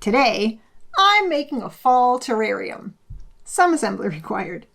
Today, I'm making a fall terrarium. Some assembly required.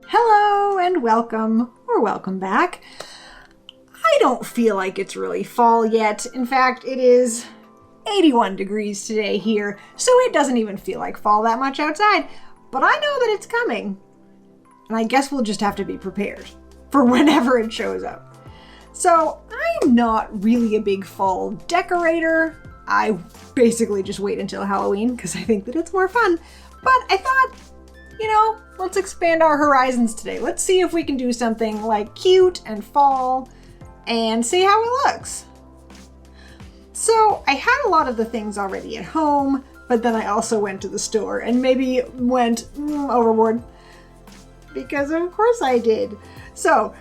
Hello and welcome, or welcome back. I don't feel like it's really fall yet. In fact, it is 81 degrees today here, so it doesn't even feel like fall that much outside. But I know that it's coming, and I guess we'll just have to be prepared for whenever it shows up. So I'm not really a big fall decorator. I basically just wait until Halloween because I think that it's more fun. But I thought, let's expand our horizons today. Let's see if we can do something like cute and fall and see how it looks. So I had a lot of the things already at home, but then I also went to the store and maybe went overboard. Because of course I did. So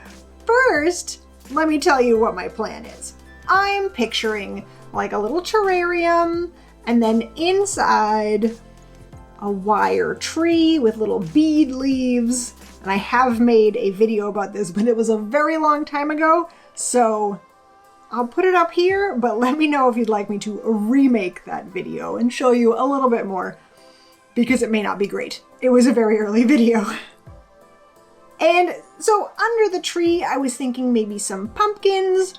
first, let me tell you what my plan is. I'm picturing like a little terrarium and then inside a wire tree with little bead leaves. And I have made a video about this, but it was a very long time ago. So I'll put it up here, but let me know if you'd like me to remake that video and show you a little bit more because it may not be great. It was a very early video. And so under the tree, I was thinking maybe some pumpkins.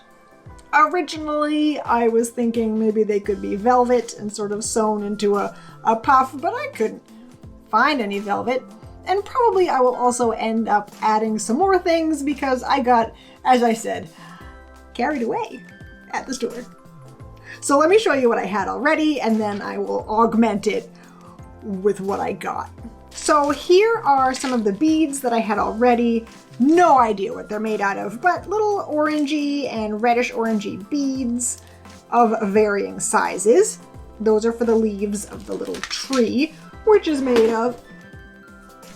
Originally, I was thinking maybe they could be velvet and sort of sewn into a puff, but I couldn't find any velvet. And probably I will also end up adding some more things because I got, as I said, carried away at the store. So let me show you what I had already, and then I will augment it with what I got. So here are some of the beads that I had already. No idea what they're made out of, but little orangey and reddish orangey beads of varying sizes. Those are for the leaves of the little tree, which is made of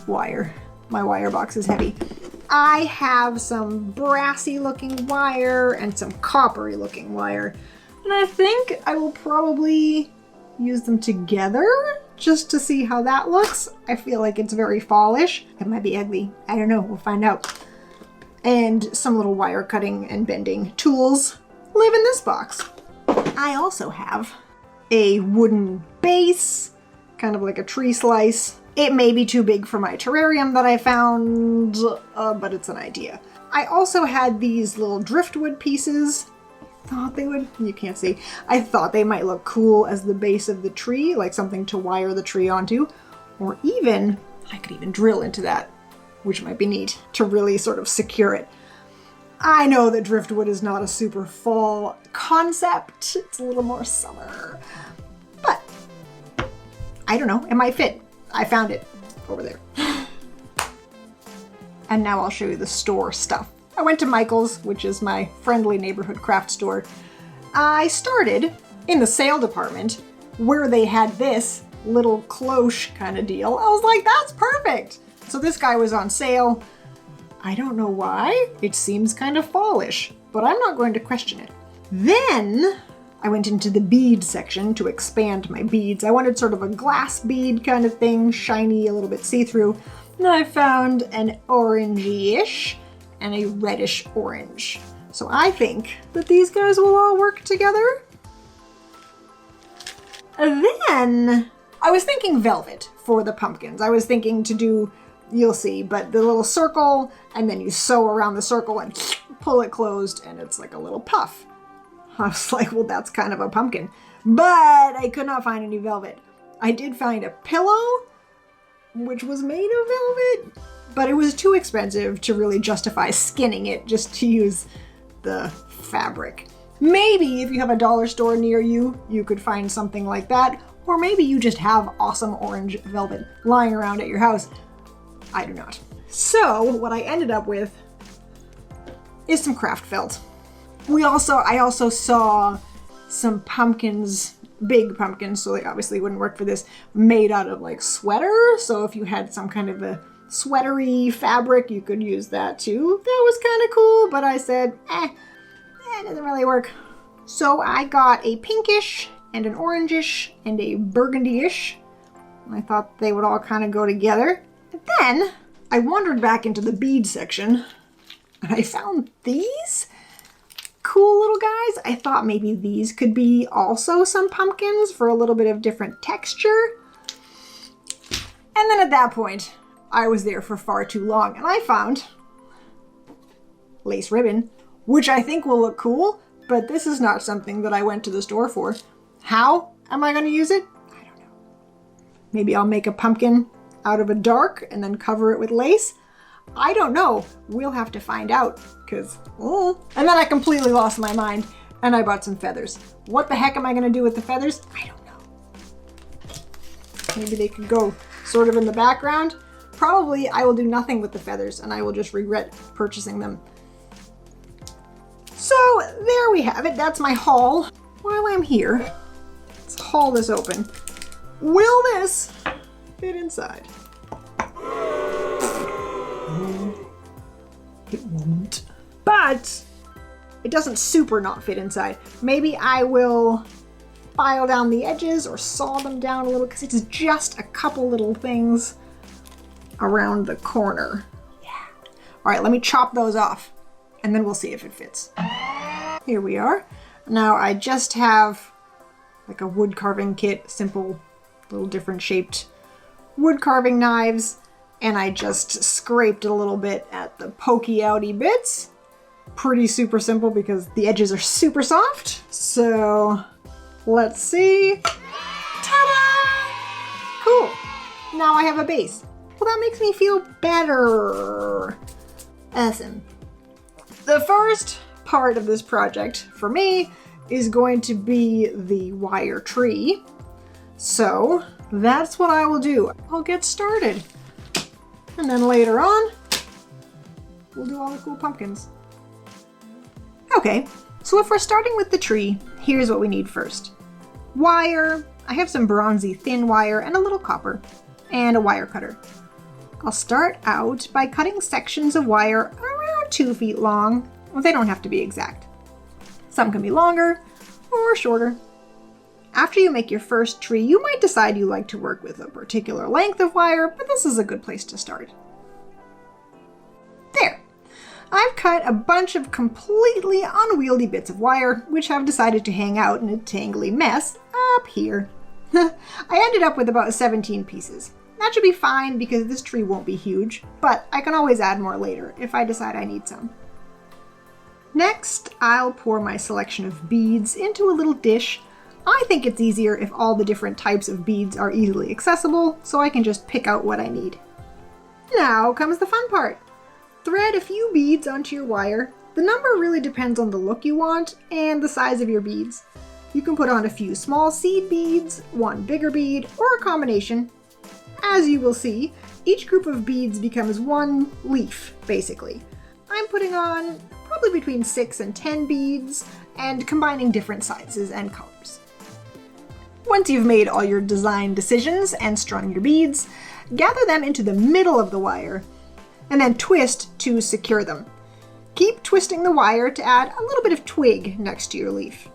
wire. My wire box is heavy. I have some brassy looking wire and some coppery looking wire. And I think I will probably use them together just to see how that looks. I feel like it's very fallish. It might be ugly. I don't know. We'll find out. And some little wire cutting and bending tools live in this box. I also have a wooden base, kind of like a tree slice. It may be too big for my terrarium that I found, but it's an idea. I also had these little driftwood pieces. Thought they would, you can't see. I thought they might look cool as the base of the tree, like something to wire the tree onto. Or even, I could even drill into that, which might be neat to really sort of secure it. I know that driftwood is not a super fall concept. It's a little more summer. But, I don't know, it might fit. I found it over there. And now I'll show you the store stuff. I went to Michael's, which is my friendly neighborhood craft store. I started in the sale department where they had this little cloche kind of deal. I was like, that's perfect. So this guy was on sale. I don't know why. It seems kind of fallish, but I'm not going to question it. Then I went into the bead section to expand my beads. I wanted sort of a glass bead kind of thing, shiny, a little bit see-through. And I found an orangey-ish and a reddish orange. So I think that these guys will all work together. And then I was thinking velvet for the pumpkins. I was thinking to do, you'll see, but the little circle, and then you sew around the circle and pull it closed, and it's like a little puff. I was like, well, that's kind of a pumpkin. But I could not find any velvet. I did find a pillow, which was made of velvet, but it was too expensive to really justify skinning it just to use the fabric. Maybe if you have a dollar store near you, you could find something like that. Or maybe you just have awesome orange velvet lying around at your house. I do not. So what I ended up with is some craft felt. I also saw some pumpkins, big pumpkins, so they obviously wouldn't work for this, made out of like sweater. So if you had some kind of a sweatery fabric, you could use that too. That was kind of cool, but I said, it doesn't really work. So I got a pinkish and an orangish and a burgundy-ish. I thought they would all kind of go together. And then I wandered back into the bead section And I found these cool little guys. I thought maybe these could be also some pumpkins for a little bit of different texture. And then at that point, I was there for far too long and I found lace ribbon, which I think will look cool, but this is not something that I went to the store for. How am I going to use it? I don't know. Maybe I'll make a pumpkin out of a dark and then cover it with lace. I don't know. We'll have to find out because, And then I completely lost my mind and I bought some feathers. What the heck am I going to do with the feathers? I don't know. Maybe they could go sort of in the background. Probably I will do nothing with the feathers and I will just regret purchasing them. So there we have it. That's my haul. While I'm here, let's haul this open. Will this fit inside? It won't. But it doesn't super not fit inside. Maybe I will file down the edges or saw them down a little because it's just a couple little things around the corner. Yeah. All right, let me chop those off and then we'll see if it fits. Here we are. Now I just have like a wood carving kit, simple little different shaped wood carving knives, and I just scraped a little bit at the pokey outy bits. Pretty super simple because the edges are super soft. So let's see. Ta-da! Cool. Now I have a base. Well, that makes me feel better. Awesome. The first part of this project for me is going to be the wire tree. So that's what I will do. I'll get started. And then later on, we'll do all the cool pumpkins. Okay, so if we're starting with the tree, here's what we need first. Wire. I have some bronzy thin wire and a little copper and a wire cutter. I'll start out by cutting sections of wire around 2 feet long. Well, they don't have to be exact. Some can be longer or shorter. After you make your first tree, you might decide you like to work with a particular length of wire, but this is a good place to start. There. I've cut a bunch of completely unwieldy bits of wire, which have decided to hang out in a tangly mess up here. I ended up with about 17 pieces. That should be fine because this tree won't be huge, but I can always add more later if I decide I need some. Next, I'll pour my selection of beads into a little dish. I think it's easier if all the different types of beads are easily accessible, so I can just pick out what I need. Now comes the fun part. Thread a few beads onto your wire. The number really depends on the look you want and the size of your beads. You can put on a few small seed beads, one bigger bead, or a combination. As you will see, each group of beads becomes one leaf, basically. I'm putting on probably between 6 and 10 beads and combining different sizes and colors. Once you've made all your design decisions and strung your beads, gather them into the middle of the wire and then twist to secure them. Keep twisting the wire to add a little bit of twig next to your leaf.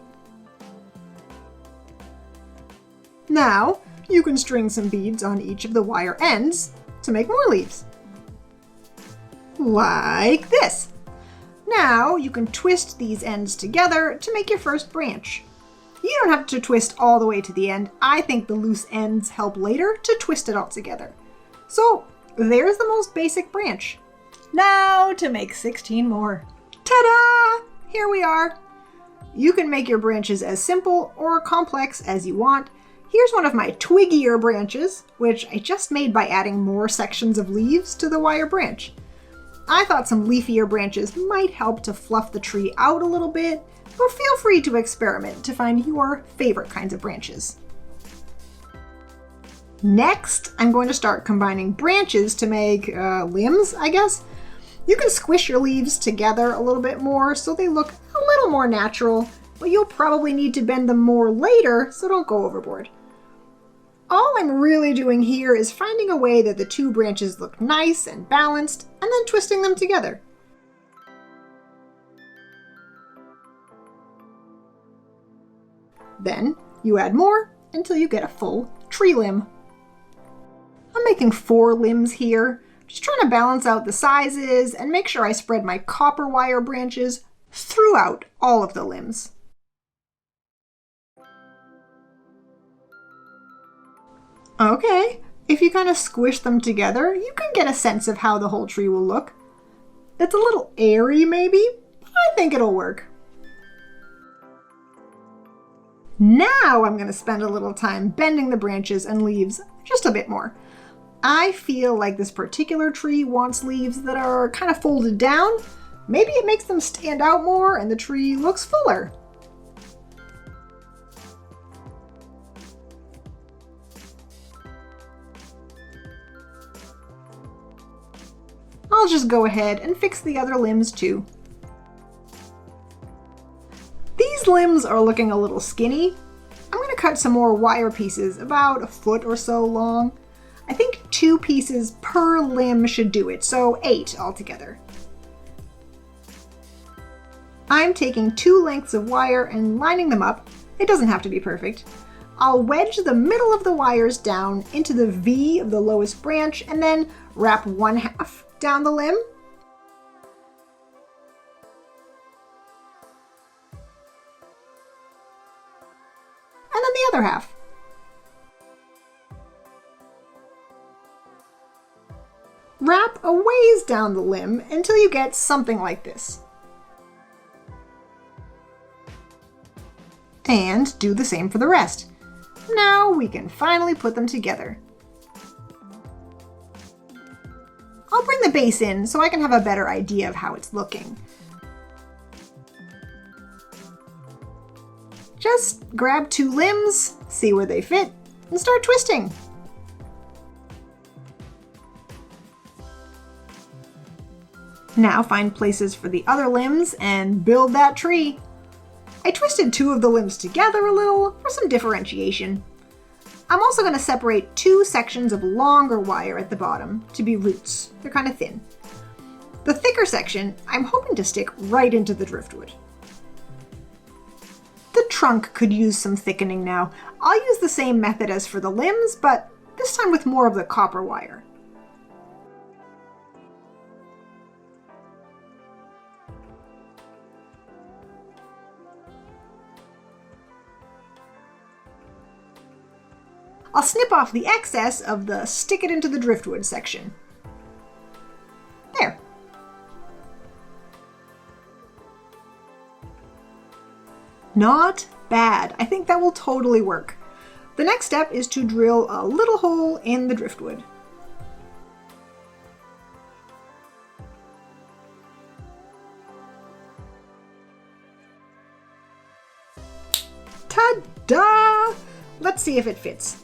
Now, you can string some beads on each of the wire ends to make more leaves. Like this. Now you can twist these ends together to make your first branch. You don't have to twist all the way to the end. I think the loose ends help later to twist it all together. So there's the most basic branch. Now to make 16 more. Ta-da! Here we are. You can make your branches as simple or complex as you want. Here's one of my twiggier branches, which I just made by adding more sections of leaves to the wire branch. I thought some leafier branches might help to fluff the tree out a little bit, but feel free to experiment to find your favorite kinds of branches. Next, I'm going to start combining branches to make limbs, I guess. You can squish your leaves together a little bit more so they look a little more natural, but you'll probably need to bend them more later, so don't go overboard. All I'm really doing here is finding a way that the two branches look nice and balanced, and then twisting them together. Then you add more until you get a full tree limb. I'm making 4 limbs here. Just trying to balance out the sizes and make sure I spread my copper wire branches throughout all of the limbs. Okay, if you kind of squish them together, you can get a sense of how the whole tree will look. It's a little airy maybe, but I think it'll work. Now I'm going to spend a little time bending the branches and leaves just a bit more. I feel like this particular tree wants leaves that are kind of folded down. Maybe it makes them stand out more and the tree looks fuller. I'll just go ahead and fix the other limbs too. These limbs are looking a little skinny. I'm going to cut some more wire pieces about a foot or so long. I think 2 pieces per limb should do it, so 8 altogether. I'm taking 2 lengths of wire and lining them up. It doesn't have to be perfect. I'll wedge the middle of the wires down into the V of the lowest branch and then wrap 1/2 down the limb. And then the other half. Wrap a ways down the limb until you get something like this. And do the same for the rest. Now we can finally put them together. I'll bring the base in so I can have a better idea of how it's looking. Just grab 2 limbs, see where they fit, and start twisting. Now find places for the other limbs and build that tree. I twisted 2 of the limbs together a little for some differentiation. I'm also going to separate 2 sections of longer wire at the bottom to be roots. They're kind of thin. The thicker section I'm hoping to stick right into the driftwood. The trunk could use some thickening now. I'll use the same method as for the limbs, but this time with more of the copper wire. I'll snip off the excess of the stick it into the driftwood section. There. Not bad. I think that will totally work. The next step is to drill a little hole in the driftwood. Ta-da! Let's see if it fits.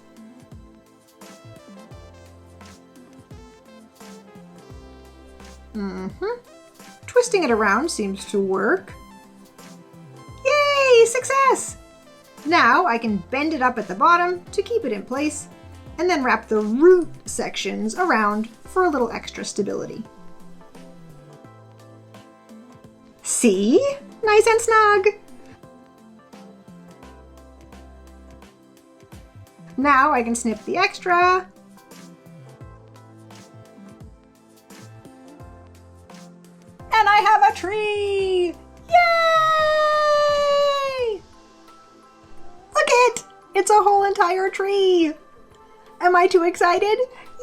Twisting it around seems to work. Yay! Success! Now I can bend it up at the bottom to keep it in place, and then wrap the root sections around for a little extra stability. See? Nice and snug! Now I can snip the extra. And I have a tree! Yay! Look it! It's a whole entire tree! Am I too excited?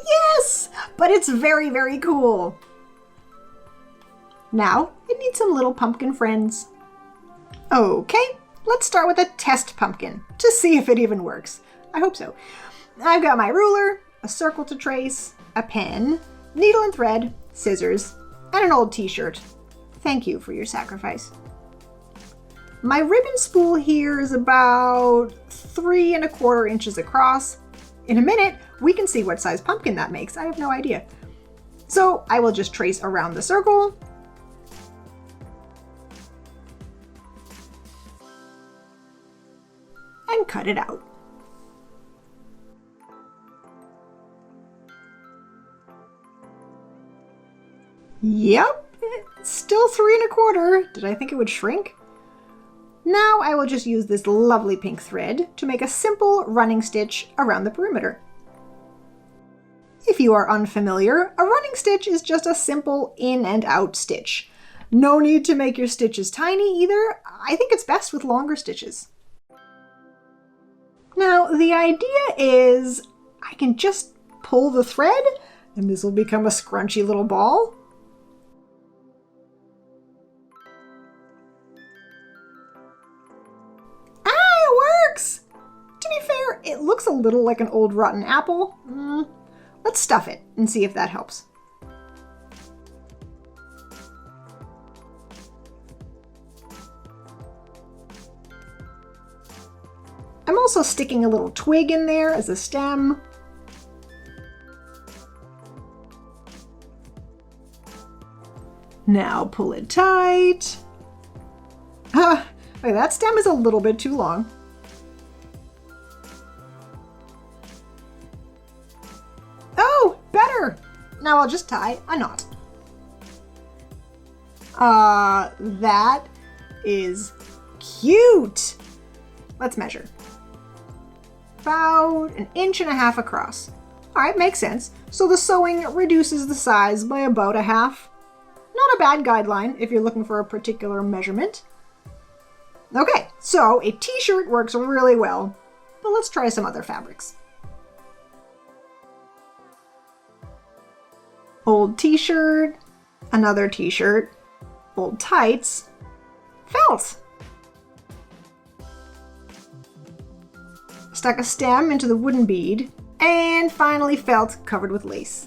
Yes! But it's very, very cool. Now, it needs some little pumpkin friends. Okay, let's start with a test pumpkin to see if it even works. I hope so. I've got my ruler, a circle to trace, a pen, needle and thread, scissors, and an old t-shirt. Thank you for your sacrifice. My ribbon spool here is about 3¼ inches across. In a minute, we can see what size pumpkin that makes. I have no idea. So I will just trace around the circle. And cut it out. Yep, it's still 3¼ Did I think it would shrink? Now I will just use this lovely pink thread to make a simple running stitch around the perimeter. If you are unfamiliar, a running stitch is just a simple in and out stitch. No need to make your stitches tiny either. I think it's best with longer stitches. Now, the idea is I can just pull the thread and this will become a scrunchy little ball. Ah, it works! To be fair, it looks a little like an old rotten apple. Let's stuff it and see if that helps. I'm also sticking a little twig in there as a stem. Now pull it tight. Ah, wait, that stem is a little bit too long. Oh, better! Now I'll just tie a knot. That is cute. Let's measure. About 1.5 inches across. All right, makes sense. So the sewing reduces the size by about 1/2. Not a bad guideline if you're looking for a particular measurement. Okay, so a t-shirt works really well, but let's try some other fabrics. Old t-shirt, another t-shirt, old tights, felt. Stuck a stem into the wooden bead, and finally felt covered with lace.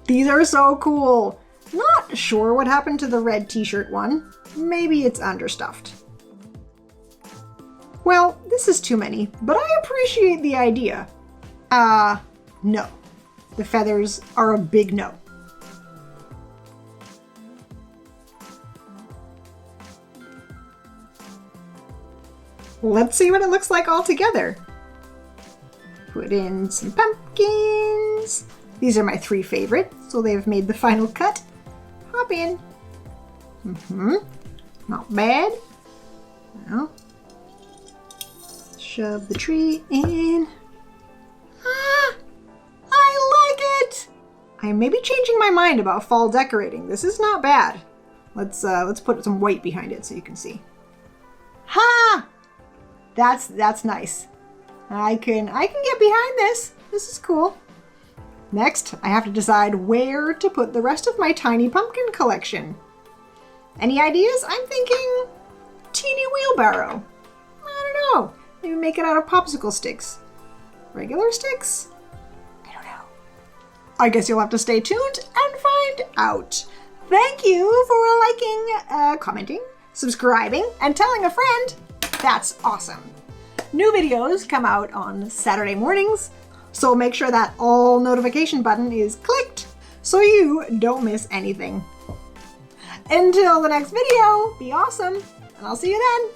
These are so cool. Not sure what happened to the red t-shirt one. Maybe it's understuffed. Well, this is too many, but I appreciate the idea. No. The feathers are a big no. Let's see what it looks like all together. Put in some pumpkins. These are my 3 favorites, so they've made the final cut. Hop in. Not bad. Now, shove the tree in. Ah, I like it. I may be changing my mind about fall decorating. This is not bad. Let's put some white behind it so you can see. Ha! That's nice. I can get behind this. This is cool. Next, I have to decide where to put the rest of my tiny pumpkin collection. Any ideas? I'm thinking teeny wheelbarrow. I don't know. Maybe make it out of popsicle sticks. Regular sticks? I don't know. I guess you'll have to stay tuned and find out. Thank you for liking, commenting, subscribing, and telling a friend. That's awesome. New videos come out on Saturday mornings, so make sure that all notification button is clicked so you don't miss anything. Until the next video, be awesome, and I'll see you then.